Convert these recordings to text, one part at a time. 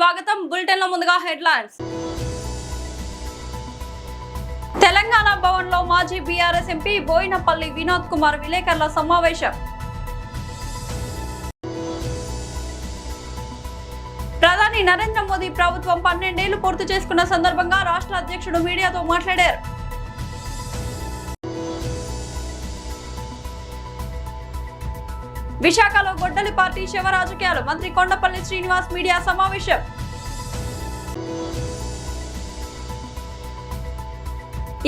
స్వాగతం. బులెటిన్లో ముందుగా హెడ్లైన్స్. తెలంగాణ భవన్లో మాజీ బీఆర్ఎస్ ఎంపీ బోయినపల్లి వినోద్ కుమార్ విలేకరుల సమావేశం. ప్రధాని నరేంద్ర మోదీ ప్రభుత్వం 12 ఏళ్లు పూర్తి చేసుకున్న సందర్భంగా రాష్ట్ర అధ్యక్షుడు మీడియాతో మాట్లాడారు. విశాఖలో గొడ్డలి పార్టీ శివ రాజకీయాలు. మంత్రి కొండపల్లి శ్రీనివాస్ మీడియా సమావేశం.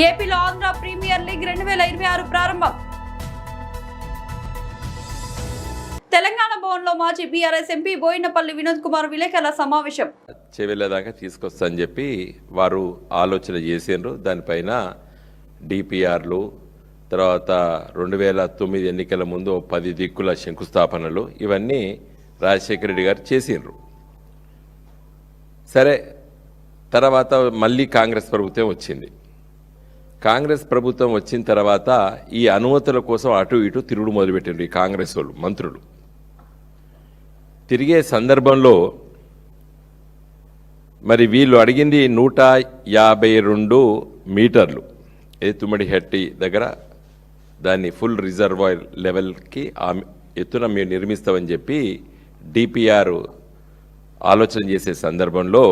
ఏపీలో ఆంధ్ర ప్రీమియర్ లీగ్ 2026 ప్రారంభం. తెలంగాణ భవన్లో మాజీ బీఆర్ఎస్ ఎంపీ బోయినపల్లి వినోద్ కుమార్ విలేకరుల సమావేశం. చెవిలేదాకా తీసుకొస్తా అని చెప్పి వారు ఆలోచన చేసిండ్రు. దానిపైన డిపిఆర్లు, తర్వాత 2009 ఎన్నికల ముందు 10 దిక్కుల శంకుస్థాపనలు, ఇవన్నీ రాజశేఖర రెడ్డి గారు చేసిండ్రు. సరే, తర్వాత మళ్ళీ కాంగ్రెస్ ప్రభుత్వం వచ్చింది. కాంగ్రెస్ ప్రభుత్వం వచ్చిన తర్వాత ఈ అనుమతుల కోసం అటు ఇటు తిరుగుడు మొదలుపెట్టిండ్రు ఈ కాంగ్రెస్ వాళ్ళు, మంత్రులు. తిరిగే సందర్భంలో మరి వీళ్ళు అడిగింది 152 మీటర్లు. తుమ్మడిహట్టి దగ్గర దాన్ని ఫుల్ రిజర్వాయర్ లెవెల్కి ఆ ఎత్తున మేము నిర్మిస్తామని చెప్పి డిపిఆర్ ఆలోచన చేసే సందర్భంలో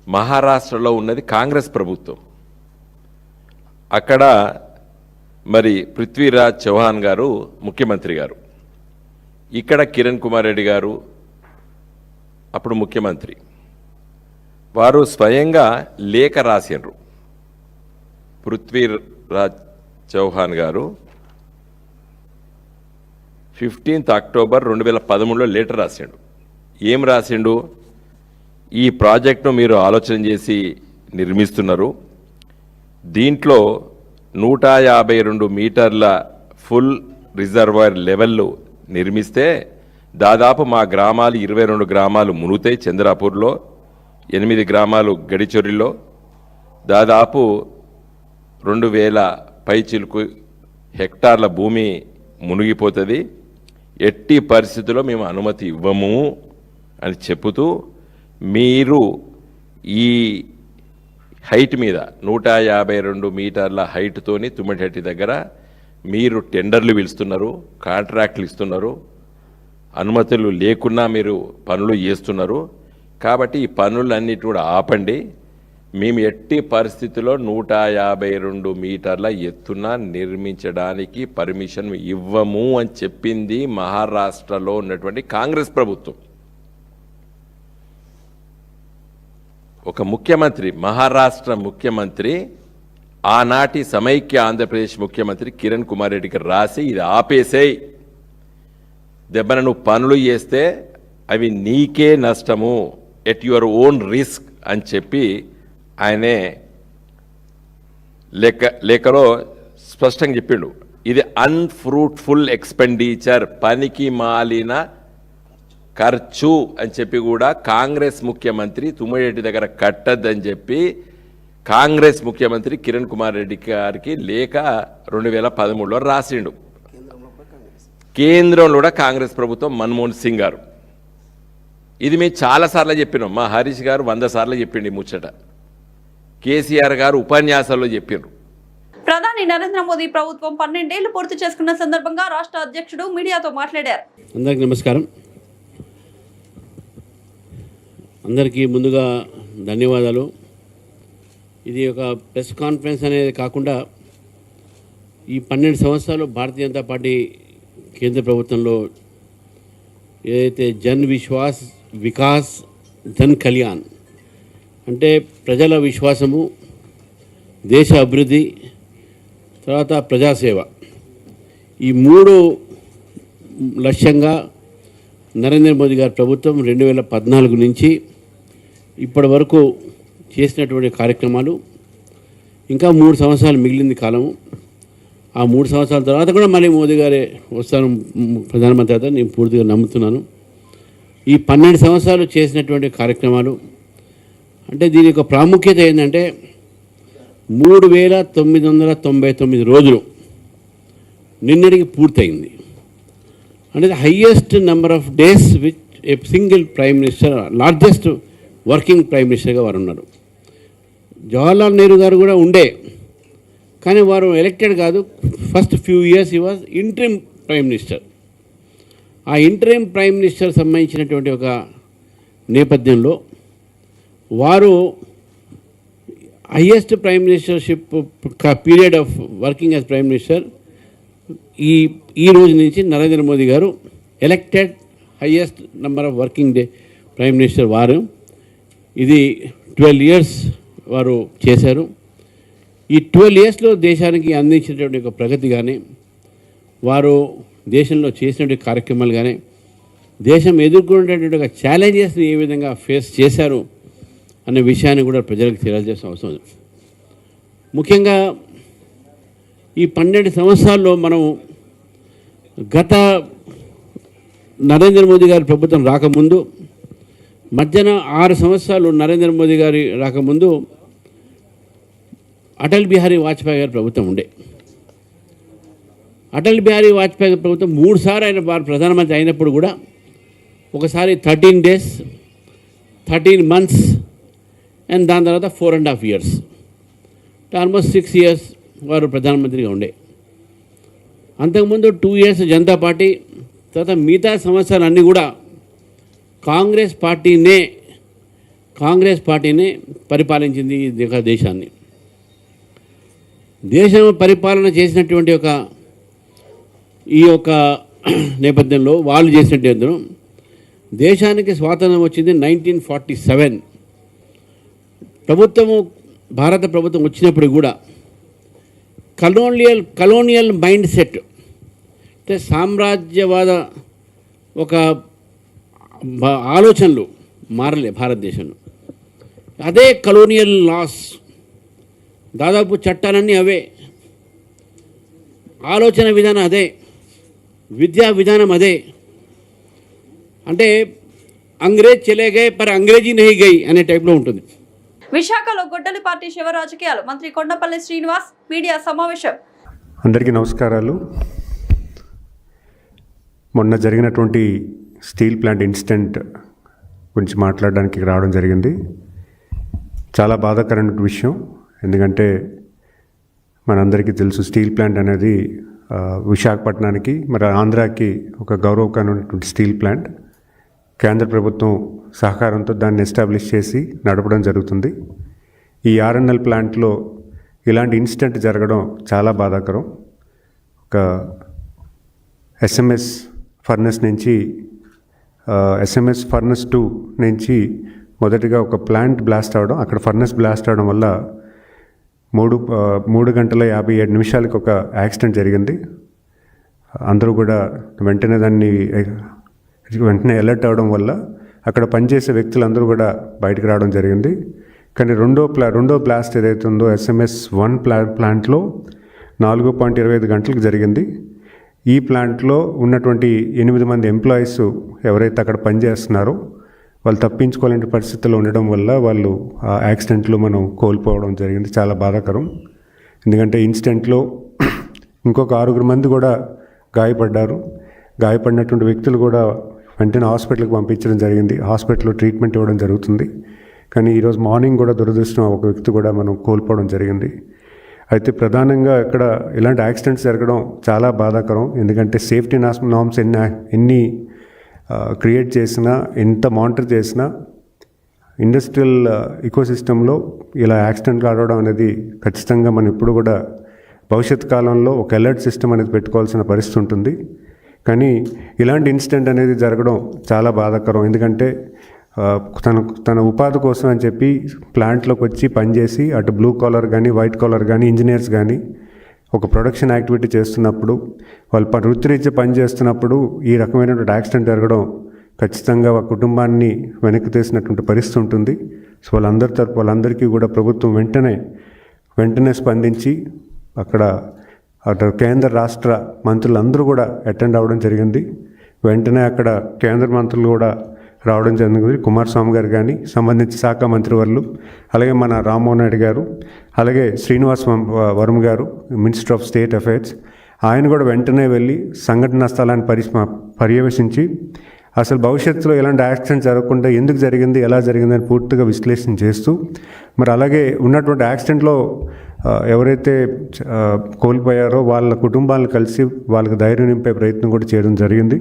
మహారాష్ట్రలో ఉన్నది కాంగ్రెస్ ప్రభుత్వం. అక్కడ మరి పృథ్వీరాజ్ చౌహాన్ గారు ముఖ్యమంత్రి గారు, ఇక్కడ కిరణ్ కుమార్ రెడ్డి గారు అప్పుడు ముఖ్యమంత్రి. వారు స్వయంగా లేఖ రాసిండ్రు. పృథ్వీరాజ్ చౌహాన్ గారు 15 అక్టోబర్ 2013లో లెటర్ రాసిండు. ఏం రాసిండు? ఈ ప్రాజెక్టును మీరు ఆలోచన చేసి నిర్మిస్తున్నారు, దీంట్లో 152 మీటర్ల ఫుల్ రిజర్వాయర్ లెవెల్లో నిర్మిస్తే దాదాపు మా గ్రామాలు 22 గ్రామాలు మునుగుతాయి. చంద్రాపూర్లో 8 గ్రామాలు, గడిచొరిలో దాదాపు 2000 పైచిలుకు హెక్టార్ల భూమి మునిగిపోతుంది. ఎట్టి పరిస్థితుల్లో మేము అనుమతి ఇవ్వము అని చెబుతూ, మీరు ఈ హైట్ మీద 152 మీటర్ల హైట్తోని తుమ్మటిహట్టి దగ్గర మీరు టెండర్లు పిలుస్తున్నారు, కాంట్రాక్ట్లు ఇస్తున్నారు, అనుమతులు లేకున్నా మీరు పనులు చేస్తున్నారు. కాబట్టి ఈ పనులన్నిటి కూడా ఆపండి. మేము ఎట్టి పరిస్థితుల్లో 152 మీటర్ల ఎత్తున నిర్మించడానికి పర్మిషన్ ఇవ్వము అని చెప్పింది మహారాష్ట్రలో ఉన్నటువంటి కాంగ్రెస్ ప్రభుత్వం. ఒక ముఖ్యమంత్రి, మహారాష్ట్ర ముఖ్యమంత్రి, ఆనాటి సమైక్య ఆంధ్రప్రదేశ్ ముఖ్యమంత్రి కిరణ్ కుమార్ రెడ్డికి రాసి ఇది ఆపేసేయి, దెబ్బన నువ్వు పనులు చేస్తే అవి నీకే నష్టము, ఎట్ యువర్ ఓన్ రిస్క్ అని చెప్పి ఆయనే లేఖలో స్పష్టంగా చెప్పిండు. ఇది అన్ఫ్రూట్ఫుల్ ఎక్స్పెండిచర్, పనికి మాలిన ఖర్చు అని చెప్పి కూడా కాంగ్రెస్ ముఖ్యమంత్రి తుమ్మరెడ్డి దగ్గర కట్టద్దని చెప్పి కాంగ్రెస్ ముఖ్యమంత్రి కిరణ్ కుమార్ రెడ్డి గారికి లేఖ 2013లో రాసిండు. కేంద్రంలో కూడా కాంగ్రెస్ ప్రభుత్వం, మన్మోహన్ సింగ్ గారు. ఇది మేము చాలాసార్లు చెప్పినాం. మా హరీష్ గారు 100 సార్లు చెప్పిండి ముచ్చట. కేసీఆర్ గారు ఉపన్యాసాల్లో చెప్పారు. ప్రధాని నరేంద్ర మోదీ ప్రభుత్వం 12 ఏళ్లు పూర్తి చేసుకున్న సందర్భంగా రాష్ట్ర అధ్యక్షుడు మీడియాతో మాట్లాడారు. అందరికీ నమస్కారం. అందరికీ ముందుగా ధన్యవాదాలు. ఇది ఒక ప్రెస్ కాన్ఫరెన్స్ అనేది కాకుండా ఈ 12 సంవత్సరాలు భారతీయ జనతా పార్టీ కేంద్ర ప్రభుత్వంలో ఏదైతే జన్ విశ్వాస్, వికాస్, జన్ కళ్యాణ్ అంటే ప్రజల విశ్వాసము, దేశ అభివృద్ధి, తర్వాత ప్రజాసేవ, ఈ 3 లక్ష్యంగా నరేంద్ర మోదీ గారి ప్రభుత్వం 2014 నుంచి ఇప్పటి వరకు చేసినటువంటి కార్యక్రమాలు, ఇంకా 3 సంవత్సరాలు మిగిలింది కాలము. ఆ 3 సంవత్సరాల తర్వాత కూడా మళ్ళీ మోదీ గారే వస్తాను ప్రధానమంత్రి అవుతారు నేను పూర్తిగా నమ్ముతున్నాను. ఈ 12 సంవత్సరాలు చేసినటువంటి కార్యక్రమాలు అంటే దీని యొక్క ప్రాముఖ్యత ఏంటంటే 3999 రోజులు నిన్నటికి పూర్తయింది. అంటే the highest number of days which a single prime minister, largest working prime మినిస్టర్గా వారు ఉన్నారు. జవహర్లాల్ నెహ్రూ గారు కూడా ఉండే, కానీ వారు ఎలక్టెడ్ కాదు. First few years he was interim prime minister. ఆ ఇంటరిమ్ ప్రైమ్ మినిస్టర్ సంబంధించినటువంటి ఒక నేపథ్యంలో వారు highest prime ministership period of working as prime minister ఈ రోజు నుంచి నరేంద్ర మోదీ గారు elected highest number of working day prime minister వారు. ఇది 12 years వారు చేశారు. ఈ 12 yearsలో దేశానికి అందించినటువంటి ఒక ప్రగతి కానీ, వారు దేశంలో చేసినటువంటి కార్యక్రమాలు కానీ, దేశం ఎదుర్కొనేటటువంటి ఒక ఛాలెంజెస్ని ఏ విధంగా ఫేస్ చేశారు అనే విషయాన్ని కూడా ప్రజలకు తెలియజేసిన అవసరం ఉంది. ముఖ్యంగా ఈ 12 సంవత్సరాల్లో మనం గత నరేంద్ర మోదీ గారి ప్రభుత్వం రాకముందు, మధ్యన 6 సంవత్సరాలు నరేంద్ర మోదీ గారి రాకముందు అటల్ బిహారీ వాజ్పేయి గారి ప్రభుత్వం ఉండే. అటల్ బిహారీ వాజ్పేయి గారి ప్రభుత్వం 3 సార్లు ఆయన వారు ప్రధానమంత్రి అయినప్పుడు కూడా ఒకసారి 13 days, 13 months అండ్ దాని తర్వాత 4.5 years, ఆల్మోస్ట్ 6 years వారు ప్రధానమంత్రిగా ఉండే. అంతకుముందు 2 years జనతా పార్టీ, తర్వాత మిగతా సంవత్సరాలన్నీ కూడా కాంగ్రెస్ పార్టీనే పరిపాలించింది ఈ దేశాన్ని. దేశం పరిపాలన చేసినటువంటి ఈ యొక్క నేపథ్యంలో వాళ్ళు చేసినట్టు దేశానికి స్వాతంత్రం వచ్చింది 1947. భారత ప్రభుత్వం వచ్చినప్పుడు కూడా కలోనియల్ మైండ్ సెట్, అంటే సామ్రాజ్యవాద ఒక ఆలోచనలు మారలే భారతదేశంలో. అదే కలోనియల్ లాస్, దాదాపు చట్టాలన్నీ అవే, ఆలోచన విధానం అదే, విద్యా విధానం అదే. అంటే అంగ్రేజ్ చలే గయే పర్ అంగ్రేజీ నహీ గయి అనే టైప్లో ఉంటుంది. విశాఖలో గొడ్డలి పార్టీ శివ రాజకీయాలు. మంత్రి కొండపల్లి శ్రీనివాస్ మీడియా సమావేశం. అందరికీ నమస్కారాలు. మొన్న జరిగినటువంటి స్టీల్ ప్లాంట్ ఇన్సిడెంట్ గురించి మాట్లాడడానికి రావడం జరిగింది. చాలా బాధాకరమైన విషయం. ఎందుకంటే మనందరికీ తెలుసు, స్టీల్ ప్లాంట్ అనేది విశాఖపట్నానికి మరి ఆంధ్రాకి ఒక గౌరవకరమైనటువంటి స్టీల్ ప్లాంట్. కేంద్ర ప్రభుత్వం సహకారంతో దాన్ని ఎస్టాబ్లిష్ చేసి నడపడం జరుగుతుంది. ఈ ఆర్ఎన్ఎల్ ప్లాంట్లో ఇలాంటి ఇన్సిడెంట్ జరగడం చాలా బాధాకరం. ఒక ఎస్ఎంఎస్ ఫర్నెస్ 2 నుంచి మొదటిగా ఒక ప్లాంట్ బ్లాస్ట్ అవ్వడం, అక్కడ ఫర్నెస్ బ్లాస్ట్ అవ్వడం వల్ల 3 గంటల 57 నిమిషాలకి ఒక యాక్సిడెంట్ జరిగింది. అందరూ కూడా వెంటనే అలర్ట్ అవ్వడం వల్ల అక్కడ పనిచేసే వ్యక్తులందరూ కూడా బయటకు రావడం జరిగింది. కానీ రెండో బ్లాస్ట్ ఏదైతే ఉందో SMS-1 ప్లాంట్లో 4.25 గంటలకు జరిగింది. ఈ ప్లాంట్లో ఉన్నటువంటి 8 మంది ఎంప్లాయీస్ ఎవరైతే అక్కడ పనిచేస్తున్నారో వాళ్ళు తప్పించుకోలేని పరిస్థితుల్లో ఉండడం వల్ల వాళ్ళు ఆ యాక్సిడెంట్లో మనం కోల్పోవడం జరిగింది. చాలా బాధాకరం. ఎందుకంటే ఇన్సిడెంట్లో ఇంకొక 6 మంది కూడా గాయపడ్డారు. గాయపడినటువంటి వ్యక్తులు కూడా వెంటనే హాస్పిటల్కి పంపించడం జరిగింది. హాస్పిటల్లో ట్రీట్మెంట్ ఇవ్వడం జరుగుతుంది. కానీ ఈరోజు మార్నింగ్ కూడా దురదృష్టం, ఒక వ్యక్తి కూడా మనం కోల్పోవడం జరిగింది. అయితే ప్రధానంగా ఇక్కడ ఇలాంటి యాక్సిడెంట్స్ జరగడం చాలా బాధాకరం. ఎందుకంటే సేఫ్టీ నార్మ్స్ ఎన్ని క్రియేట్ చేసినా, ఎంత మానిటర్ చేసినా, ఇండస్ట్రియల్ ఇకోసిస్టంలో ఇలా యాక్సిడెంట్ కావడం అనేది ఖచ్చితంగా మనం ఇప్పుడు కూడా భవిష్యత్ కాలంలో ఒక అలర్ట్ సిస్టమ్ అనేది పెట్టుకోవాల్సిన పరిస్థితి ఉంటుంది. కానీ ఇలాంటి ఇన్సిడెంట్ అనేది జరగడం చాలా బాధాకరం. ఎందుకంటే తన ఉపాధి కోసం అని చెప్పి ప్లాంట్లోకి వచ్చి పనిచేసి అటు బ్లూ కాలర్ కానీ, వైట్ కాలర్ కానీ, ఇంజనీర్స్ కానీ ఒక ప్రొడక్షన్ యాక్టివిటీ చేస్తున్నప్పుడు, వాళ్ళు వృత్తిరీత్యా పనిచేస్తున్నప్పుడు ఈ రకమైనటువంటి యాక్సిడెంట్ జరగడం ఖచ్చితంగా ఆ కుటుంబాన్ని వెనక్కి తీసినటువంటి పరిస్థితి ఉంటుంది. సో వాళ్ళందరికీ కూడా ప్రభుత్వం వెంటనే స్పందించి అక్కడ కేంద్ర రాష్ట్ర మంత్రులందరూ కూడా అటెండ్ అవ్వడం జరిగింది. వెంటనే అక్కడ కేంద్ర మంత్రులు కూడా రావడం జరిగింది. కుమారస్వామి గారు కానీ, సంబంధించిన శాఖ మంత్రివర్యులు, అలాగే మన రామ్మోహన్ నాయుడు గారు, అలాగే శ్రీనివాస్ వర్మ గారు, మినిస్టర్ ఆఫ్ స్టేట్ అఫైర్స్, ఆయన కూడా వెంటనే వెళ్ళి సంఘటనా స్థలాన్ని పర్యవేక్షించి అసలు భవిష్యత్తులో ఎలాంటి యాక్సిడెంట్ జరగకుండా ఎందుకు జరిగింది, ఎలా జరిగిందని పూర్తిగా విశ్లేషణ చేస్తూ, మరి అలాగే ఉన్నటువంటి యాక్సిడెంట్లో ఎవరైతే కోల్పోయారో వాళ్ళ కుటుంబాలను కలిసి వాళ్ళకి ధైర్యం నింపే ప్రయత్నం కూడా చేయడం జరిగింది.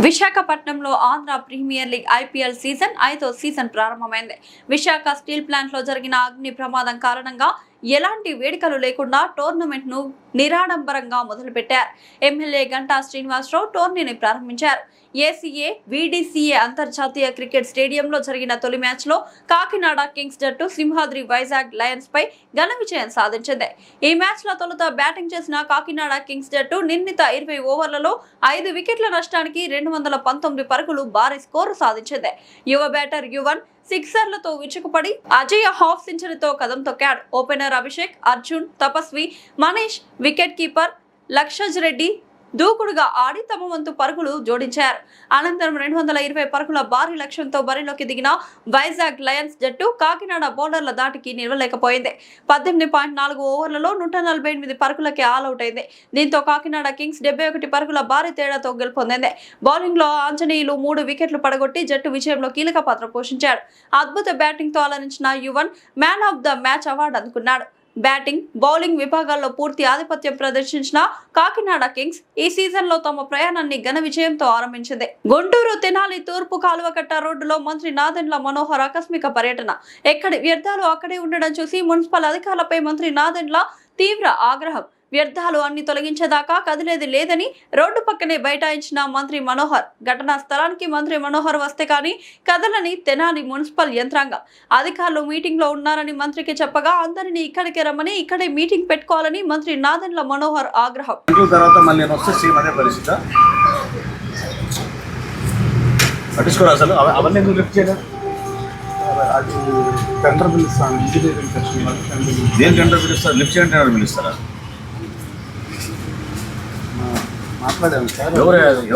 విశాఖపట్నంలో Andhra premier league IPL season 5వ సీజన్ ప్రారంభమైంది. విశాఖ స్టీల్ ప్లాంట్ లో జరిగిన అగ్ని ప్రమాదం కారణంగా ఎలాంటి వేడుకలు లేకుండా టోర్నమెంట్ ను నిరాడంబరంగా మొదలుపెట్టారు. ఎమ్మెల్యే గంటా శ్రీనివాసరావు టోర్నీని ప్రారంభించారు. ఏసీఏ వీడీసీఏ అంతర్జాతీయ క్రికెట్ స్టేడియంలో జరిగిన తొలి మ్యాచ్ లో కాకినాడ కింగ్స్ జట్టు సింహాద్రి వైజాగ్ లయన్స్ పై ఘన విజయం సాధించింది. ఈ మ్యాచ్ లో తొలుత బ్యాటింగ్ చేసిన కాకినాడ కింగ్స్ జట్టు నిర్ణీత 20 ఓవర్లలో 5 వికెట్ల నష్టానికి 219 పరుగులు భారీ స్కోరు సాధించింది. యువ బ్యాటర్ యువన్ సిక్సర్లతో విరుచుకుపడి అజయ్ హాఫ్ సెంచరీతో కదం తొక్కాడు. ఓపెనర్ అభిషేక్, అర్జున్, తపస్వి, మనీష్, వికెట్ కీపర్ లక్షజ్ రెడ్డి దూకుడుగా ఆడి తమ వంతు పరుగులు జోడించారు. అనంతరం 220 పరుగుల భారీ లక్ష్యంతో బరిలోకి దిగిన వైజాగ్ లయన్స్ జట్టు కాకినాడ బౌలర్ల దాటికి నిలవలేకపోయింది. 18.4 ఓవర్లలో 148 పరుగులకి ఆల్అౌట్ అయింది. దీంతో కాకినాడ కింగ్స్ 71 పరుగుల భారీ తేడాతో గెలుపొందింది. బౌలింగ్ లో ఆంజనేయులు 3 వికెట్లు పడగొట్టి జట్టు విజయంలో కీలక పాత్ర పోషించాడు. అద్భుత బ్యాటింగ్ తో అలరించిన Yuvan man of the match award అందుకున్నాడు. బ్యాటింగ్, బౌలింగ్ విభాగాల్లో పూర్తి ఆధిపత్యం ప్రదర్శించిన కాకినాడ కింగ్స్ ఈ సీజన్ లో తమ ప్రయాణాన్ని ఘన విజయంతో ఆరంభించింది. గుంటూరు తెనాలి తూర్పు కాలువకట్ట రోడ్డులో మంత్రి నాదెండ్ల మనోహర్ ఆకస్మిక పర్యటన. ఎక్కడి వ్యర్థాలు అక్కడే ఉండడం చూసి మున్సిపల్ అధికారులపై మంత్రి నాదెండ్ల తీవ్ర ఆగ్రహం. వ్యర్థాలు అన్ని తొలగించేదాకా కదిలేది లేదని రోడ్డు పక్కనే బైఠాయించిన మంత్రి మనోహర్. ఘటనా స్థలానికి మంత్రి మనోహర్ వస్తే కానీ కదలని తెనాలి మున్సిపల్ యంత్రాంగం. అధికారులు మీటింగ్ లో ఉన్నారని మంత్రికి చెప్పగా అందరినీ ఇక్కడికి రమ్మని, ఇక్కడే మీటింగ్ పెట్టుకోవాలని మంత్రి నాదెండ్ల మనోహర్ ఆగ్రహం.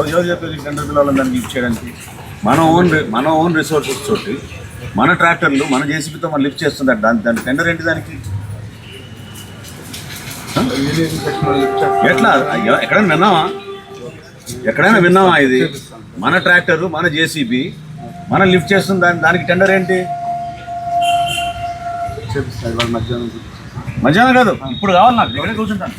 ఎవరు చెప్పేది టెండర్ పిల్లలు దాన్ని లిఫ్ట్ చేయడానికి? మన ఓన్ రిసోర్సెస్ తోటి మన ట్రాక్టర్లు మన జేసీబీతో మనం లిఫ్ట్ చేస్తుంటారు. దాని టెండర్ ఏంటి దానికి? ఎట్లా? ఎక్కడైనా విన్నామా ఇది? మన ట్రాక్టర్ మన జేసీబీ మనం లిఫ్ట్ చేస్తుంది, దానికి టెండర్ ఏంటి? మధ్యాహ్నం కాదు, ఇప్పుడు కావాలి నాకు. ఇక్కడే కూర్చుంటాను.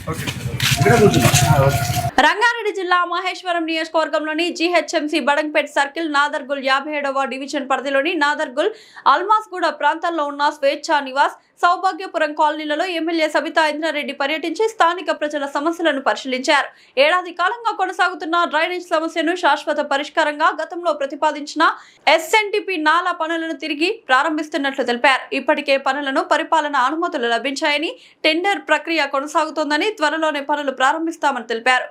రంగారెడ్డి జిల్లా మహేశ్వరం నియోజకవర్గంలోని జీహెచ్ఎంసీ బడంగ్పేట్ సర్కిల్, నాదర్గుల్ 57వ డివిజన్ పరిధిలోని నాదర్గుల్, అల్మాస్గూడ ప్రాంతాల్లో ఉన్న స్వేచ్ఛా నివాస్, సౌభాగ్యపురం కాలనీలలో ఎమ్మెల్యే సబితా ఇంద్రారెడ్డి పర్యటించి స్థానిక ప్రజల సమస్యలను పరిశీలించారు. ఏడాది కాలంగా కొనసాగుతున్న డ్రైనేజ్ సమస్యను శాశ్వత పరిష్కారంగా గతంలో ప్రతిపాదించిన ఎస్ఎన్టీపీ నాలా పనులను తిరిగి ప్రారంభిస్తున్నట్లు తెలిపారు. ఇప్పటికే పనులను పరిపాలన అనుమతులు లభించాయని, టెండర్ ప్రక్రియ కొనసాగుతోందని, త్వరలోనే పనులు ప్రారంభిస్తామని తెలిపారు.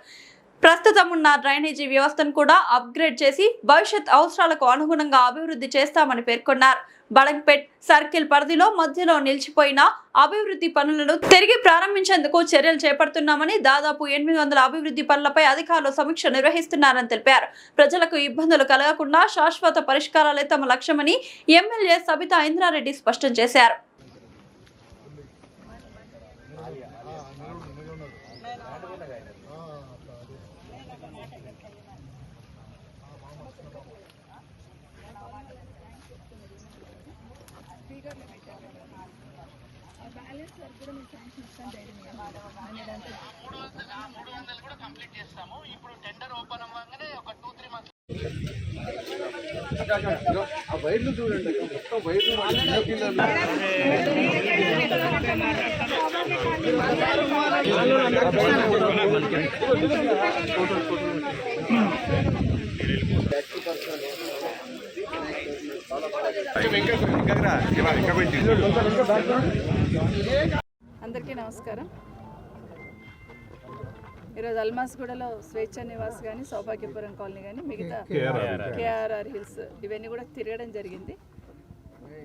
ప్రస్తుతం ఉన్న డ్రైనేజీ వ్యవస్థను కూడా అప్గ్రేడ్ చేసి భవిష్యత్ అవసరాలకు అనుగుణంగా అభివృద్ధి చేస్తామని పేర్కొన్నారు. బడంగ్పేట్ సర్కిల్ పరిధిలో మధ్యలో నిలిచిపోయిన అభివృద్ధి పనులను తిరిగి ప్రారంభించేందుకు చర్యలు చేపడుతున్నామని, దాదాపు 800 అభివృద్ధి పనులపై అధికారులు సమీక్ష నిర్వహిస్తున్నారని తెలిపారు. ప్రజలకు ఇబ్బందులు కలగకుండా శాశ్వత పరిష్కారాలే తమ లక్ష్యమని ఎమ్మెల్యే సబితా ఇంద్రారెడ్డి స్పష్టం చేశారు. వైర్లు చూడండి, మొత్తం వైర్లు అందరికీ నమస్కారం. ఈరోజు అల్మాస్గూడలో స్వేచ్ఛ నివాస్ కానీ, సౌభాగ్యపురం కాలనీ కానీ, మిగతా కేఆర్ఆర్ హిల్స్ ఇవన్నీ కూడా తిరగడం జరిగింది.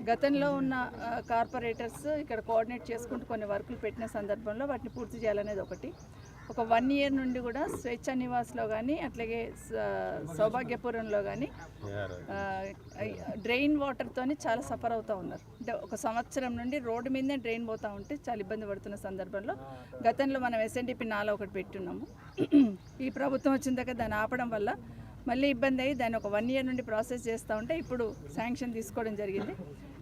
గతంలో ఉన్న కార్పొరేటర్స్ ఇక్కడ కోఆర్డినేట్ చేసుకుంటూ కొన్ని వర్కులు పెట్టిన సందర్భంలో వాటిని పూర్తి చేయాలనేది ఒకటి. ఒక 1 ఇయర్ నుండి కూడా స్వేచ్ఛ నివాస్లో కానీ, అట్లాగే సౌభాగ్యపురంలో కానీ డ్రైన్ వాటర్తోని చాలా సఫర్ అవుతూ ఉన్నారు. అంటే 1 సంవత్సరం నుండి రోడ్డు మీదనే డ్రైన్ పోతూ ఉంటే చాలా ఇబ్బంది పడుతున్న సందర్భంలో గతంలో మనం ఎస్ఎన్టీపీ నాలా ఒకటి పెట్టున్నాము. ఈ ప్రభుత్వం వచ్చిన దగ్గర దాన్ని ఆపడం వల్ల మళ్ళీ ఇబ్బంది అయ్యి దాన్ని ఒక 1 year నుండి ప్రాసెస్ చేస్తూ ఉంటే ఇప్పుడు శాంక్షన్ తీసుకోవడం జరిగింది.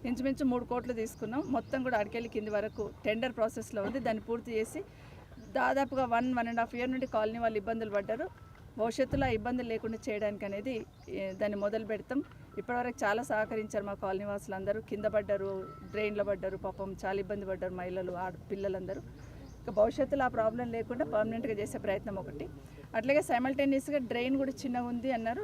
ఇంచుమించు 3 కోట్లు తీసుకున్నాం. మొత్తం కూడా అడికెళ్ళి కింది వరకు టెండర్ ప్రాసెస్లో ఉంది. దాన్ని పూర్తి చేసి దాదాపుగా 1.5 year నుండి కాలనీ వాళ్ళు ఇబ్బందులు పడ్డారు. భవిష్యత్తులో ఆ ఇబ్బందులు లేకుండా చేయడానికి అనేది దాన్ని మొదలు పెడతాం. ఇప్పటివరకు చాలా సహకరించారు మా కాలనీ వాసులు అందరూ. కింద పడ్డారు, డ్రైన్లో పడ్డారు, పాపం చాలా ఇబ్బంది పడ్డారు మహిళలు, పిల్లలందరూ. ఇక భవిష్యత్తులో ఆ ప్రాబ్లం లేకుండా పర్మనెంట్గా చేసే ప్రయత్నం ఒకటి. అట్లాగే సైమల్టేనియస్గా డ్రైన్ కూడా చిన్నగా ఉంది అన్నారు.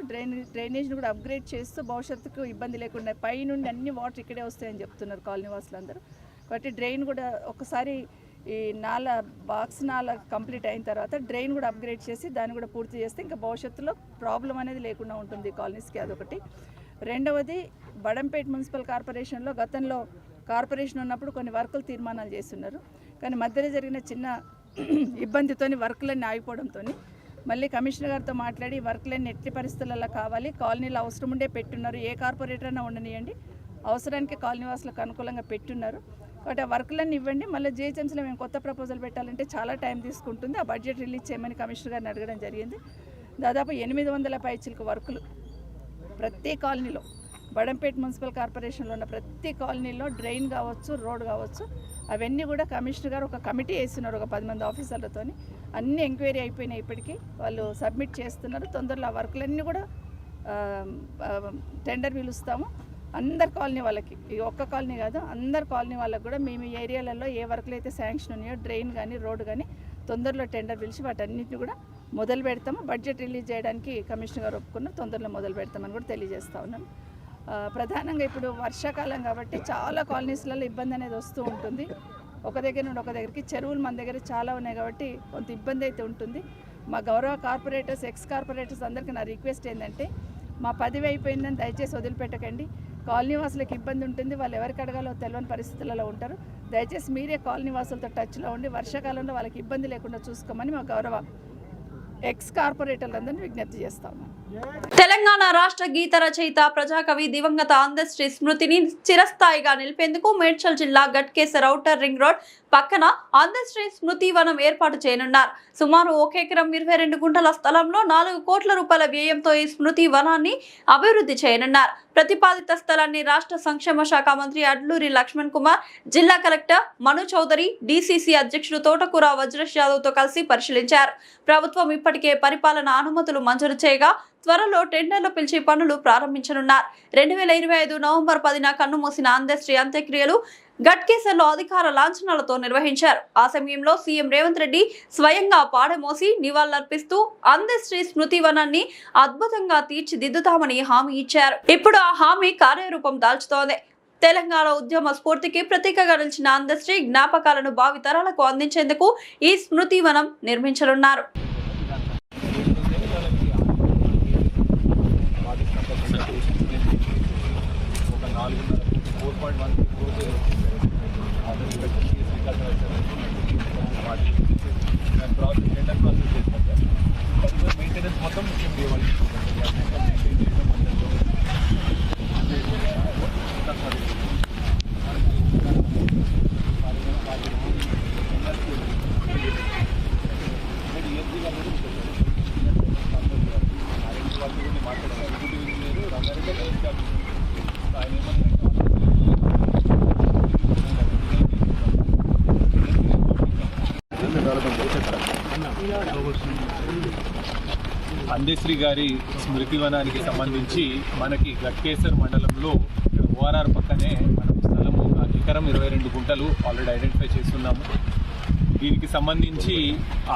డ్రైనేజ్ని కూడా అప్గ్రేడ్ చేస్తూ భవిష్యత్తుకు ఇబ్బంది లేకుండా పై నుండి అన్ని వాటర్ ఇక్కడే వస్తాయని చెప్తున్నారు కాలనీ వాసులు అందరూ. కాబట్టి డ్రైన్ కూడా ఒకసారి ఈ బాక్స్ నాల కంప్లీట్ అయిన తర్వాత డ్రైన్ కూడా అప్గ్రేడ్ చేసి దాన్ని కూడా పూర్తి చేస్తే ఇంకా భవిష్యత్తులో ప్రాబ్లం అనేది లేకుండా ఉంటుంది కాలనీస్కి. అదొకటి. రెండవది, బడంపేట్ మున్సిపల్ కార్పొరేషన్లో గతంలో కార్పొరేషన్ ఉన్నప్పుడు కొన్ని వర్కులు తీర్మానాలు చేస్తున్నారు. కానీ మధ్యలో జరిగిన చిన్న ఇబ్బందితోని వర్కులన్నీ ఆగిపోవడంతో మళ్ళీ కమిషనర్ గారితో మాట్లాడి వర్కులన్నీ ఎట్టి పరిస్థితులలో కావాలి, కాలనీలో అవసరం ఉండే పెట్టున్నారు, ఏ కార్పొరేటర్ అయినా ఉండనియండి, అవసరానికి కాలనీ వాసులకు అనుకూలంగా పెట్టున్నారు. కాబట్టి ఆ వర్కులన్నీ ఇవ్వండి. మళ్ళీ జిహెచ్ఎంసీలో మేము కొత్త ప్రపోజల్ పెట్టాలంటే చాలా టైం తీసుకుంటుంది. ఆ బడ్జెట్ రిలీజ్ చేయమని కమిషనర్ గారిని అడగడం జరిగింది. దాదాపు 800 పైచిలకు వర్కులు ప్రతి కాలనీలో, బడంపేట్ మున్సిపల్ కార్పొరేషన్లో ఉన్న ప్రతి కాలనీలో డ్రైన్ కావచ్చు, రోడ్ కావచ్చు, అవన్నీ కూడా కమిషనర్ గారు ఒక కమిటీ వేస్తున్నారు ఒక 10 మంది ఆఫీసర్లతో. అన్ని ఎంక్వైరీ అయిపోయినాయి. ఇప్పటికీ వాళ్ళు సబ్మిట్ చేస్తున్నారు. తొందరలో ఆ వర్కులన్నీ కూడా టెండర్ పిలుస్తాము. అందరు కాలనీ వాళ్ళకి, ఈ ఒక్క కాలనీ కాదు, అందరు కాలనీ వాళ్ళకి కూడా మేము ఈ ఏరియాలలో ఏ వర్కులు అయితే శాంక్షన్ ఉన్నాయో, డ్రైన్ కానీ రోడ్ కానీ తొందరలో టెండర్ పిలిచి వాటన్నిటిని కూడా మొదలు పెడతాము. బడ్జెట్ రిలీజ్ చేయడానికి కమిషనర్ గారు ఒప్పుకున్న తొందరలో మొదలు పెడతామని కూడా తెలియజేస్తా ఉన్నాను. ప్రధానంగా ఇప్పుడు వర్షాకాలం కాబట్టి చాలా కాలనీస్లలో ఇబ్బంది అనేది వస్తూ ఉంటుంది. ఒక దగ్గర నుండి ఒక దగ్గరికి చెరువులు మన దగ్గర చాలా ఉన్నాయి కాబట్టి కొంత ఇబ్బంది అయితే ఉంటుంది. మా గౌరవ కార్పొరేటర్స్, ఎక్స్ కార్పొరేటర్స్ అందరికీ నా రిక్వెస్ట్ ఏంటంటే, మా పదవి అయిపోయిందని దయచేసి వదిలిపెట్టకండి. కాలనీ వాసులకు ఇబ్బంది ఉంటుంది, వాళ్ళు ఎవరికి అడగాలో తెలియని పరిస్థితులలో ఉంటారు. దయచేసి మీరే కాలనీ వాసులతో టచ్లో ఉండి వర్షాకాలంలో వాళ్ళకి ఇబ్బంది లేకుండా చూసుకోమని మా గౌరవ ఎక్స్ కార్పొరేటర్లందరినీ విజ్ఞప్తి చేస్తా ఉన్నాను. తెలంగాణ రాష్ట్ర గీత రచయిత ప్రజాకవి దివంగత అందశ్రీ స్మృతిని చిరస్థాయిగా నిలిపేందుకు మేడ్చల్ జిల్లా గట్కేసర్ ఔటర్ రింగ్ రోడ్ పక్కన అందశ్రీ స్మృతి వనం ఏర్పాటు చేయనున్నారు. సుమారు 1 ఎకరం 22 గుంటల స్థలంలో 4 కోట్ల రూపాయల వ్యయంతో ఈ స్మృతి వనాన్ని అభివృద్ధి చేయనున్నారు. ప్రతిపాదిత స్థలాన్ని రాష్ట్ర సంక్షేమ శాఖ మంత్రి అడ్లూరి లక్ష్మణ్ కుమార్, జిల్లా కలెక్టర్ మను చౌదరి, డీసీసీ అధ్యక్షుడు తోటకూర వజ్రేష్ యాదవ్ తో కలిసి పరిశీలించారు. ప్రభుత్వం ఇప్పటికే పరిపాలన అనుమతులు మంజూరు చేయగా త్వరలో టెండర్లు పిలిచి పనులు ప్రారంభించనున్నారు. 2025 నవంబర్ 10న కన్నుమూసిన అందశ్రీ అంత్యక్రియలు గట్కేసర్లో అధికార లాంఛనాలతో నిర్వహించారు. ఆ సమయంలో సీఎం రేవంత్ రెడ్డి స్వయంగా పాడమోసి నివాళులర్పిస్తూ అందశ్రీ స్మృతి వనాన్ని అద్భుతంగా తీర్చిదిద్దుతామని హామీ ఇచ్చారు. ఇప్పుడు ఆ హామీ కార్యరూపం దాల్చుతోంది. తెలంగాణ ఉద్యమ స్ఫూర్తికి ప్రతీకగా నిలిచిన అందశ్రీ జ్ఞాపకాలను భావితరాలకు అందించేందుకు ఈ స్మృతి వనం నిర్మించనున్నారు. అందశ్రీ గారి స్మృతివనానికి సంబంధించి మనకి గట్కేసర్ మండలంలో ఓఆర్ఆర్ పక్కనే మనం స్థలము 1 ఎకరం 22 గుంటలు ఆల్రెడీ ఐడెంటిఫై చేస్తున్నాము. దీనికి సంబంధించి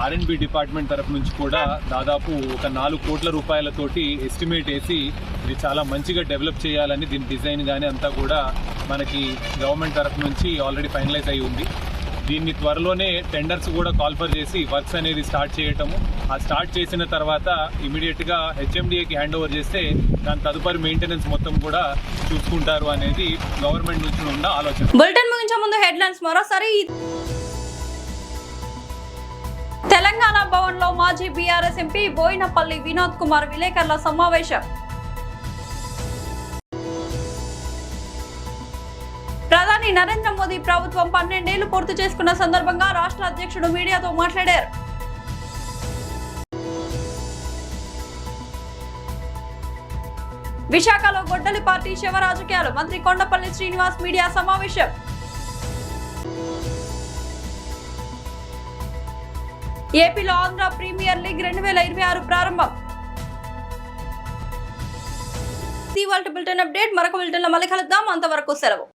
R&B డిపార్ట్మెంట్ తరఫు నుంచి కూడా దాదాపు ఒక 4 కోట్ల రూపాయలతోటి ఎస్టిమేట్ వేసి ఇది చాలా మంచిగా డెవలప్ చేయాలని దీని డిజైన్ కానీ అంతా కూడా మనకి గవర్నమెంట్ తరఫు నుంచి ఆల్రెడీ ఫైనలైజ్ అయి ఉంది. దీన్ని త్వరలోనే టెండర్స్ కూడా కాల్ఫర్ చేసి వర్క్స్ అనేది స్టార్ట్ చేయటము, ఆ స్టార్ట్ చేసిన తర్వాత ఇమీడియట్గా హెచ్ఎండిఏకి హ్యాండ్ ఓవర్ చేస్తే దాని తదుపరి మెయింటెనెన్స్ మొత్తం కూడా చూసుకుంటారు అనేది గవర్నమెంట్ నుంచి ఉన్న ఆలోచన. బులెటిన్ ముగించే ముందు హెడ్లైన్స్ మరోసారి. తెలంగాణ భవన్ లో మాజీ బీఆర్ఎస్ ఎంపీ బోయినపల్లి వినోద్ కుమార్ విలేకరుల సమావేశం. ప్రధాని నరేంద్ర మోదీ ప్రభుత్వం 12 ఏళ్లు పూర్తి చేసుకున్న సందర్భంగా రాష్ట్ర అధ్యక్షుడు మీడియాతో మాట్లాడారు. విశాఖలో గొడ్డలి పార్టీ శివ రాజకీయాలు, మంత్రి కొండపల్లి శ్రీనివాస్ మీడియా సమావేశం. ఏపీలో ఆంధ్ర ప్రీమియర్ లీగ్ 2026 ప్రారంభం. ఈ వాల్టి బులెటిన్ అప్డేట్. మరొక బులెటిన్లో మళ్ళీ కలుద్దాం. అంతవరకు సెలవు.